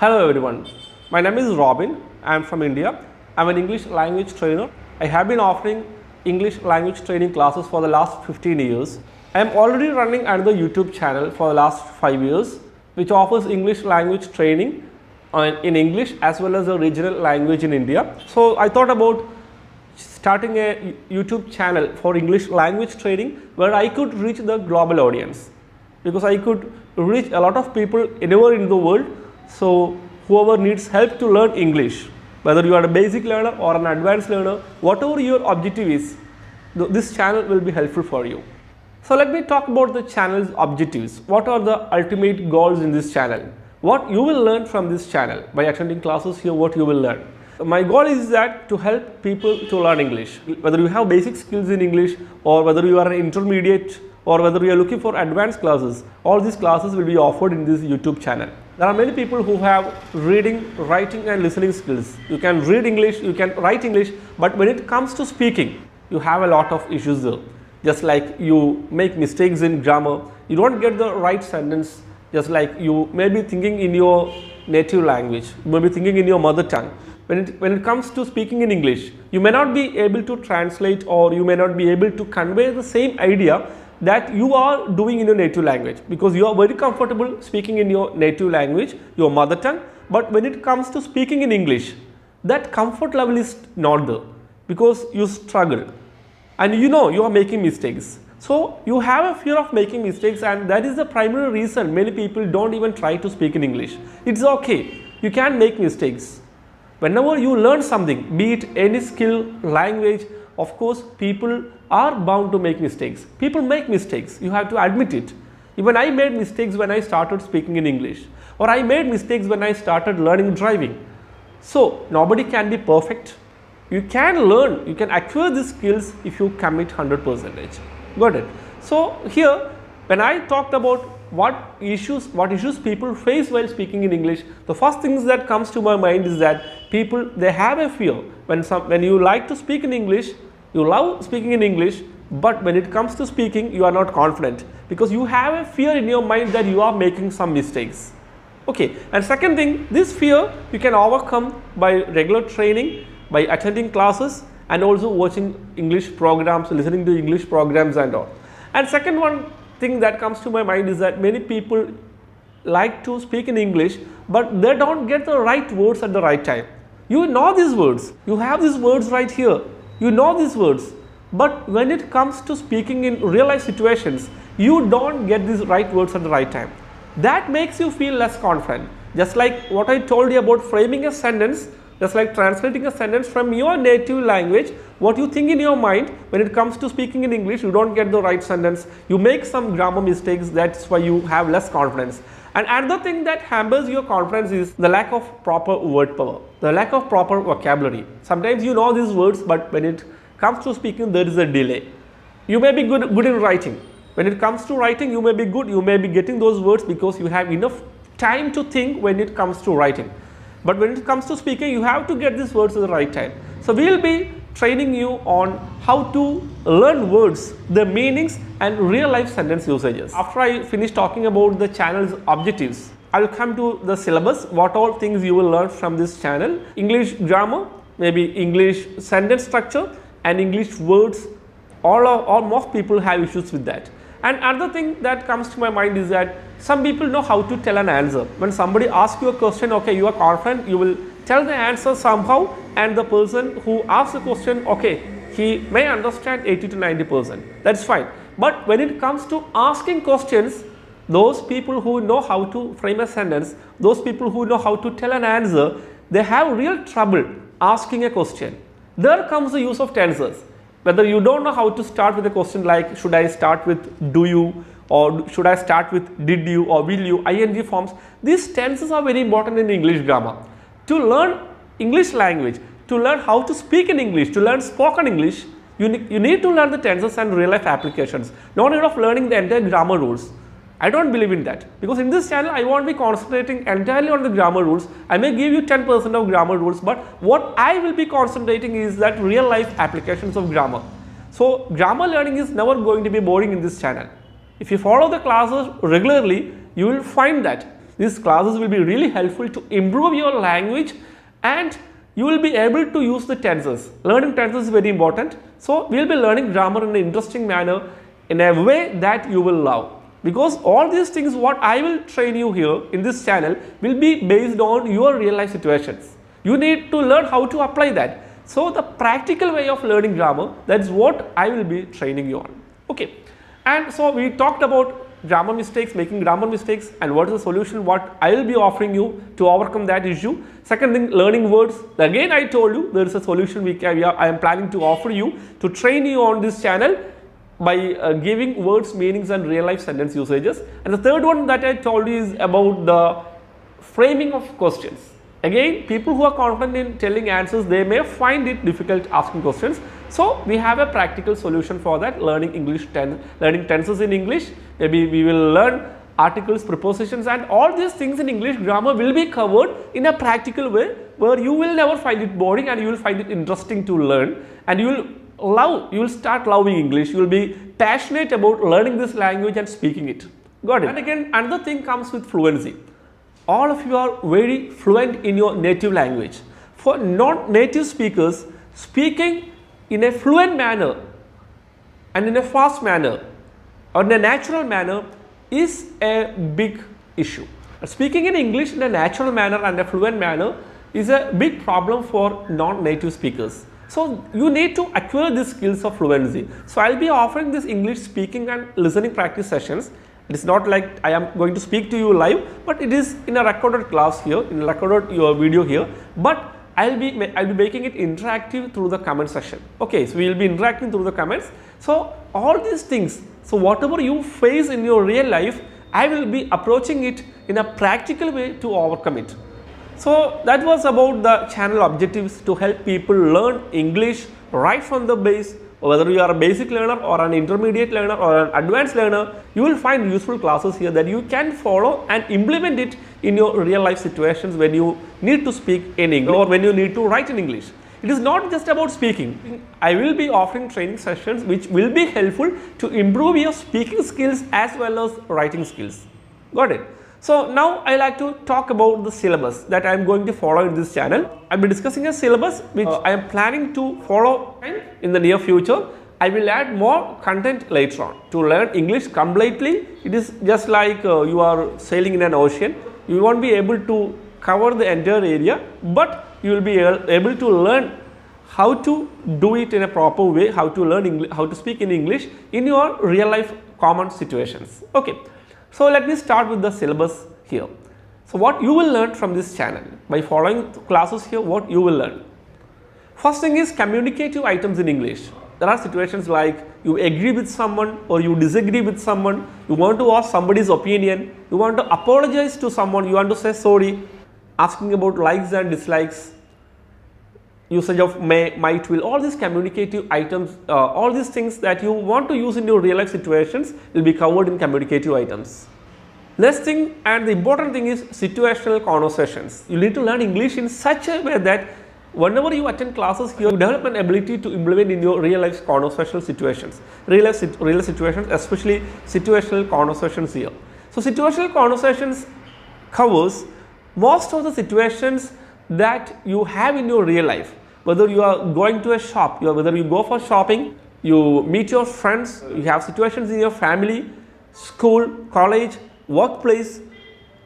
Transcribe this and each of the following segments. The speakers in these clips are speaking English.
Hello everyone, my name is Robin. I am from India. I am an English language trainer. I have been offering English language training classes for the last 15 years. I am already running another YouTube channel for the last 5 years which offers English language training in English as well as a regional language in India. So I thought about starting a YouTube channel for English language training where I could reach the global audience, because I could reach a lot of people anywhere in the world. So whoever needs help to learn English, whether you are a basic learner or an advanced learner, whatever your objective is, this channel will be helpful for you. So let me talk about the channel's objectives. What are the ultimate goals in this channel? What you will learn from this channel by attending classes here, what you will learn. My goal is that to help people to learn English, whether you have basic skills in English or whether you are an intermediate or whether you are looking for advanced classes, all these classes will be offered in this YouTube channel. There are many people who have reading, writing and listening skills. You can read English, you can write English, but when it comes to speaking, you have a lot of issues there. Just like you make mistakes in grammar, you don't get the right sentence, just like you may be thinking in your native language, you may be thinking in your mother tongue. When it comes to speaking in English, you may not be able to translate or you may not be able to convey the same idea that you are doing in your native language, because you are very comfortable speaking in your native language, your mother tongue. But when it comes to speaking in English, that comfort level is not there, because you struggle and you know you are making mistakes. So you have a fear of making mistakes, and that is the primary reason many people don't even try to speak in English. It's okay, you can make mistakes. Whenever you learn something, be it any skill, language, of course people are bound to make mistakes. People make mistakes, you have to admit it. Even I made mistakes when I started speaking in English, or I made mistakes when I started learning driving. So nobody can be perfect. You can learn, you can acquire these skills if you commit 100%. Got it? So here when I talked about what issues people face while speaking in English, the first things that comes to my mind is that people, they have a fear. When you like to speak in English, you love speaking in English, but when it comes to speaking, you are not confident because you have a fear in your mind that you are making some mistakes. Okay, and second thing, this fear you can overcome by regular training, by attending classes and also watching English programs, listening to English programs and all. And second one thing that comes to my mind is that many people like to speak in English, but they don't get the right words at the right time. You know these words, you have these words right here, you know these words, but when it comes to speaking in real life situations, you don't get these right words at the right time. That makes you feel less confident. Just like what I told you about framing a sentence, just like translating a sentence from your native language, what you think in your mind, when it comes to speaking in English, you don't get the right sentence, you make some grammar mistakes, that's why you have less confidence. And another thing that hampers your confidence is the lack of proper word power, the lack of proper vocabulary. Sometimes you know these words, but when it comes to speaking, there is a delay. You may be good in writing. When it comes to writing, you may be good, you may be getting those words because you have enough time to think when it comes to writing. But when it comes to speaking, you have to get these words at the right time. So we will be training you on how to learn words, the meanings and real life sentence usages. After I finish talking about the channel's objectives, I will come to the syllabus, what all things you will learn from this channel. English grammar, maybe English sentence structure and English words. Most people have issues with that. And another thing that comes to my mind is that some people know how to tell an answer. When somebody asks you a question, okay, you are confident, you will tell the answer somehow, and the person who asks the question, okay, he may understand 80 to 90%. That's fine. But when it comes to asking questions, those people who know how to frame a sentence, those people who know how to tell an answer, they have real trouble asking a question. There comes the use of tensors. Whether you don't know how to start with a question like, should I start with do you, or should I start with did you or will you, ing forms. These tenses are very important in English grammar. To learn English language, to learn how to speak in English, to learn spoken English, you need to learn the tenses and real life applications. No need of learning the entire grammar rules. I don't believe in that, because in this channel I won't be concentrating entirely on the grammar rules. I may give you 10% of grammar rules, but what I will be concentrating is that real life applications of grammar. So grammar learning is never going to be boring in this channel. If you follow the classes regularly, you will find that These classes will be really helpful to improve your language, and you will be able to use the tenses. Learning tenses is very important. So we will be learning grammar in an interesting manner, in a way that you will love. Because all these things what I will train you here in this channel will be based on your real life situations. You need to learn how to apply that. So the practical way of learning grammar, that's what I will be training you on. Okay. And so we talked about grammar mistakes, making grammar mistakes, and what is the solution, what I will be offering you to overcome that issue. Second thing, learning words. Again, I told you there is a solution I am planning to offer you to train you on this channel by giving words, meanings, and real life sentence usages. And the third one that I told you is about the framing of questions. Again, people who are confident in telling answers, they may find it difficult asking questions. So we have a practical solution for that, learning learning tenses in English. Maybe we will learn articles, prepositions, and all these things in English grammar will be covered in a practical way, where you will never find it boring and you will find it interesting to learn, and you will start loving English. You will be passionate about learning this language and speaking it. Got it? And again, another thing comes with fluency. All of you are very fluent in your native language. For non-native speakers, speaking in a fluent manner and in a fast manner or in a natural manner is a big issue. Speaking in English in a natural manner and a fluent manner is a big problem for non-native speakers. So you need to acquire these skills of fluency. So I will be offering this English speaking and listening practice sessions. It is not like I am going to speak to you live, but it is in a recorded class here, in a recorded video here. But I'll be making it interactive through the comment section. Okay, so we will be interacting through the comments. So all these things, so whatever you face in your real life, I will be approaching it in a practical way to overcome it. So that was about the channel objectives, to help people learn English right from the base. Whether you are a basic learner or an intermediate learner or an advanced learner, you will find useful classes here that you can follow and implement it in your real life situations when you need to speak in English or when you need to write in English. It is not just about speaking. I will be offering training sessions which will be helpful to improve your speaking skills as well as writing skills. Got it? So now I like to talk about the syllabus that I am going to follow in this channel. I will be discussing a syllabus which I am planning to follow in the near future. I will add more content later on. To learn English completely, it is just like you are sailing in an ocean. You won't be able to cover the entire area, but you will be able to learn how to do it in a proper way, how to learn English, how to speak in English in your real life common situations. Okay. So let me start with the syllabus here. So what you will learn from this channel by following classes here, what you will learn. First thing is communicative items in English. There are situations like you agree with someone or you disagree with someone, you want to ask somebody's opinion, you want to apologize to someone, you want to say sorry, asking about likes and dislikes, usage of may, might, will, all these communicative items, all these things that you want to use in your real life situations will be covered in communicative items. Next thing, and the important thing, is situational conversations. You need to learn English in such a way that whenever you attend classes here, you develop an ability to implement in your real life conversational situations. Real life situations, especially situational conversations here. So situational conversations covers most of the situations that you have in your real life. Whether you are going to a shop, whether you go for shopping, you meet your friends, you have situations in your family, school, college, workplace,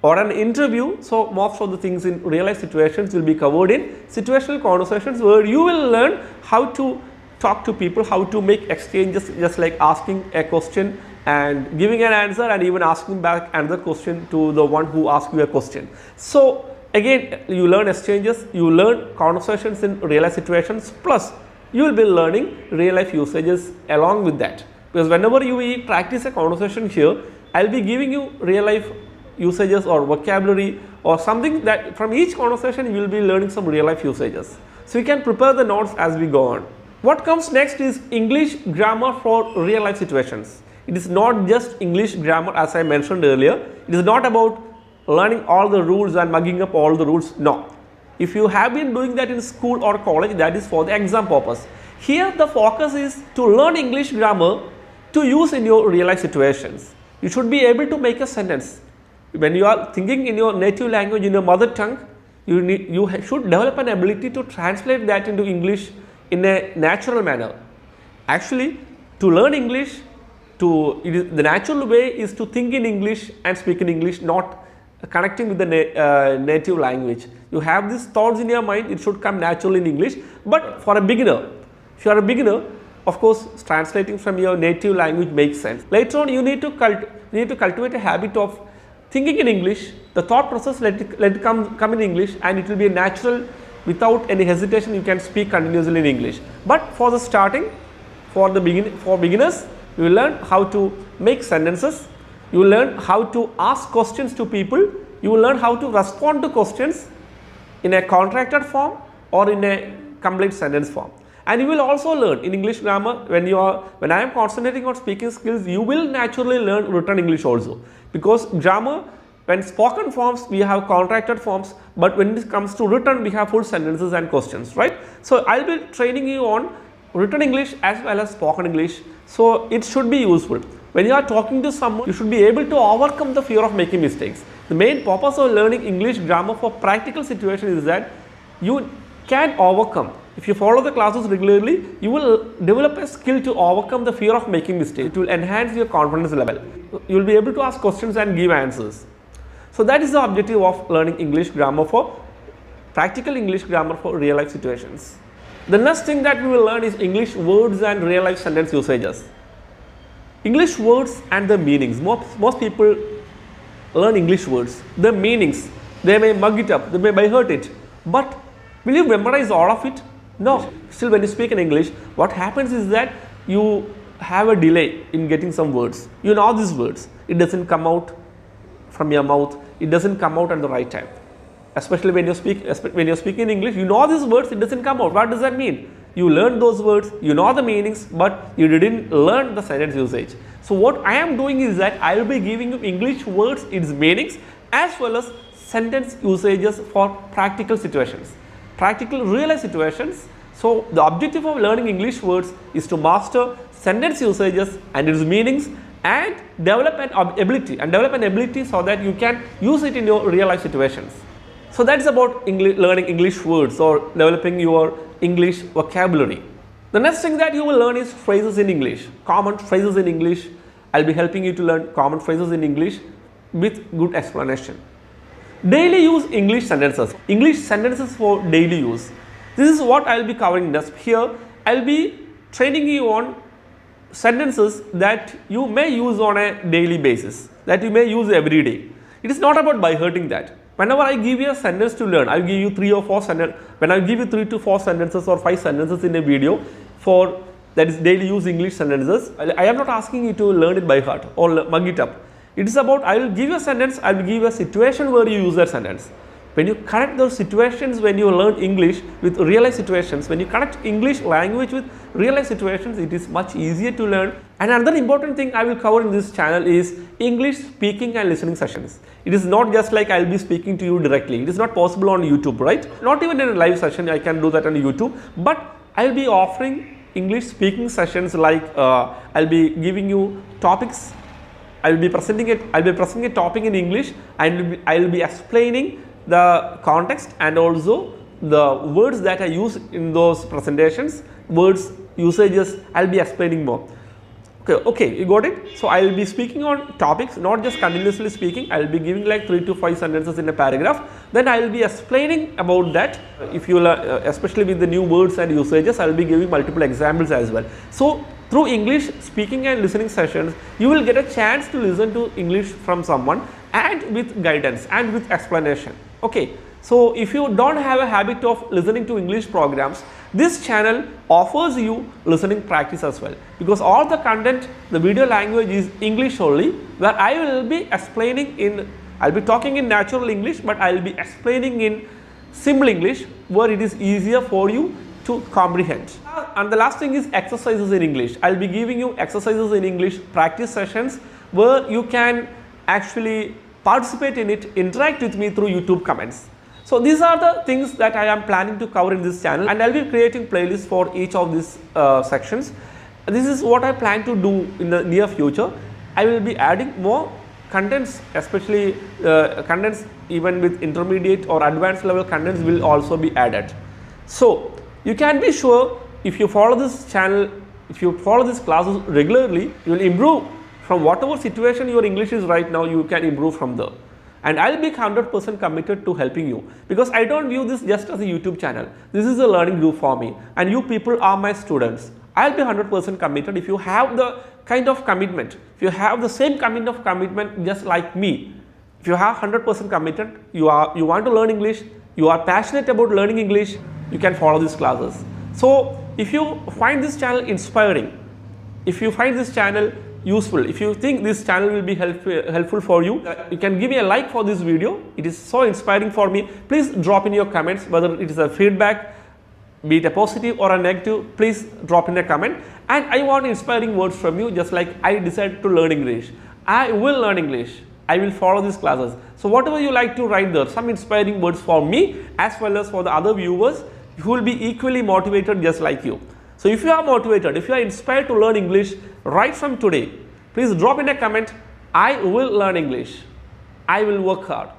or an interview. So most of the things in real life situations will be covered in situational conversations, where you will learn how to talk to people, how to make exchanges, just like asking a question and giving an answer, and even asking back another question to the one who asked you a question. So again, you learn exchanges, you learn conversations in real life situations, plus you will be learning real life usages along with that. Because whenever you practice a conversation here, I will be giving you real life usages or vocabulary or something that from each conversation you will be learning some real life usages. So you can prepare the notes as we go on. What comes next is English grammar for real life situations. It is not just English grammar as I mentioned earlier. It is not about learning all the rules and mugging up all the rules. No. If you have been doing that in school or college, that is for the exam purpose. Here the focus is to learn English grammar to use in your real life situations. You should be able to make a sentence. When you are thinking in your native language, in your mother tongue, you should develop an ability to translate that into English in a natural manner. Actually, to learn English, the natural way is to think in English and speak in English, not connecting with the native language. You have these thoughts in your mind, it should come naturally in English. But for a beginner, if you are a beginner, of course, translating from your native language makes sense. Later on, you need to cultivate a habit of thinking in English. The thought process let it come in English, and it will be a natural, without any hesitation. You can speak continuously in English. But for the starting, for beginners, you will learn how to make sentences. You will learn how to ask questions to people. You will learn how to respond to questions in a contracted form or in a complete sentence form. And you will also learn in English grammar, when I am concentrating on speaking skills, you will naturally learn written English also. Because grammar, when spoken forms, we have contracted forms, but when it comes to written, we have full sentences and questions, right? So I'll be training you on written English as well as spoken English. So it should be useful. When you are talking to someone, you should be able to overcome the fear of making mistakes. The main purpose of learning English grammar for practical situations is that you can overcome. If you follow the classes regularly, you will develop a skill to overcome the fear of making mistakes. It will enhance your confidence level. You will be able to ask questions and give answers. So that is the objective of learning English grammar for practical English grammar for real life situations. The next thing that we will learn is English words and real life sentence usages. English words and the meanings. Most people learn English words. The meanings, they may mug it up, they may by heart it. But will you memorize all of it? No. Still, when you speak in English, what happens is that you have a delay in getting some words. You know these words. It doesn't come out from your mouth. It doesn't come out at the right time. Especially when you're speaking in English, you know these words, it doesn't come out. What does that mean? You learned those words, you know the meanings, but you didn't learn the sentence usage. So what I am doing is that I will be giving you English words, its meanings, as well as sentence usages for practical situations, practical real life situations. So the objective of learning English words is to master sentence usages and its meanings, and develop an ability so that you can use it in your real life situations. So that's about learning English words or developing your English vocabulary. The next thing that you will learn is phrases in English, common phrases in English. I'll be helping you to learn common phrases in English with good explanation. Daily use English sentences for daily use. This is what I'll be covering next. Here I'll be training you on sentences that you may use on a daily basis, that you may use every day. It is not about by hearting that. Whenever I give you a sentence to learn, I'll give you 3 or 4 sentences. When I give you 3 to 4 sentences or 5 sentences in a video for that is daily use English sentences, I am not asking you to learn it by heart or mug it up. It is about, I will give you a sentence, I will give you a situation where you use that sentence. When you connect those situations, when you learn English with real life situations, when you connect English language with real life situations, it is much easier to learn. And another important thing I will cover in this channel is English speaking and listening sessions. It is not just like I will be speaking to you directly. It is not possible on YouTube, right? Not even in a live session I can do that on YouTube, but I will be offering English speaking sessions like I'll be giving you topics. I will be presenting a topic in English, and I will be explaining the context and also the words that I use in those presentations, words, usages, I'll be explaining more. Okay, you got it? So I will be speaking on topics, not just continuously speaking. I will be giving like 3 to 5 sentences in a paragraph. Then I will be explaining about that. If you especially with the new words and usages, I will be giving multiple examples as well. So through English speaking and listening sessions, you will get a chance to listen to English from someone, and with guidance and with explanation. Okay, so if you don't have a habit of listening to English programs, this channel offers you listening practice as well, because all the content, the video language is English only, where I will be explaining in, I'll be talking in natural English, but I'll be explaining in simple English where it is easier for you to comprehend. And the last thing is exercises in English. I'll be giving you exercises in English practice sessions where you can actually participate in it, interact with me through YouTube comments. So these are the things that I am planning to cover in this channel, and I'll be creating playlists for each of these sections. This is what I plan to do in the near future. I will be adding more contents, especially contents even with intermediate or advanced level contents will also be added. So you can be sure, if you follow this channel, if you follow these classes regularly, you will improve from whatever situation your English is right now. You can improve from there. And I'll be 100% committed to helping you, because I don't view this just as a YouTube channel. This is a learning group for me, and you people are my students. I'll be 100% committed if you have the kind of commitment, if you have the same kind of commitment just like me. If you have 100% committed, you want to learn English, you are passionate about learning English, you can follow these classes. So if you find this channel inspiring, if you find this channel useful, if you think this channel will be helpful for you, you can give me a like for this video. It is so inspiring for me. Please drop in your comments whether it is a feedback, be it a positive or a negative. Please drop in a comment. And I want inspiring words from you, just like I decided to learn English. I will learn English. I will follow these classes. So whatever you like to write there, some inspiring words for me as well as for the other viewers who will be equally motivated just like you. So if you are motivated, if you are inspired to learn English right from today, please drop in a comment. I will learn English. I will work hard.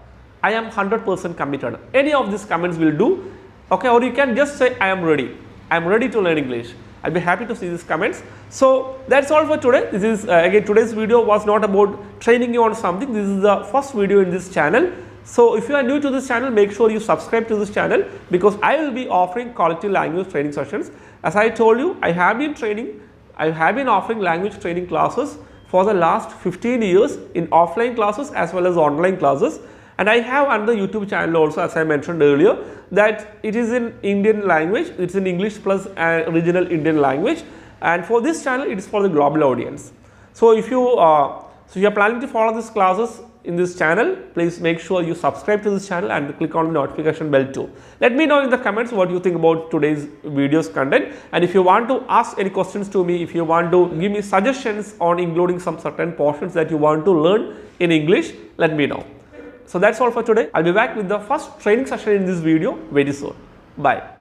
I am 100% committed. Any of these comments will do. Okay, or you can just say, I am ready. I am ready to learn English. I'll be happy to see these comments. So that's all for today. This is again, today's video was not about training you on something. This is the first video in this channel. So if you are new to this channel, make sure you subscribe to this channel, because I will be offering quality language training sessions. As I told you, I have been offering language training classes for the last 15 years in offline classes as well as online classes. And I have another YouTube channel also, as I mentioned earlier, that it is in Indian language. It's in English plus regional Indian language. And for this channel, it is for the global audience. So if you are planning to follow these classes in this channel, please make sure you subscribe to this channel and click on the notification bell too. Let me know in the comments what you think about today's video's content. And if you want to ask any questions to me, if you want to give me suggestions on including some certain portions that you want to learn in English, let me know. So that's all for today. I'll be back with the first training session in this video very soon. Bye.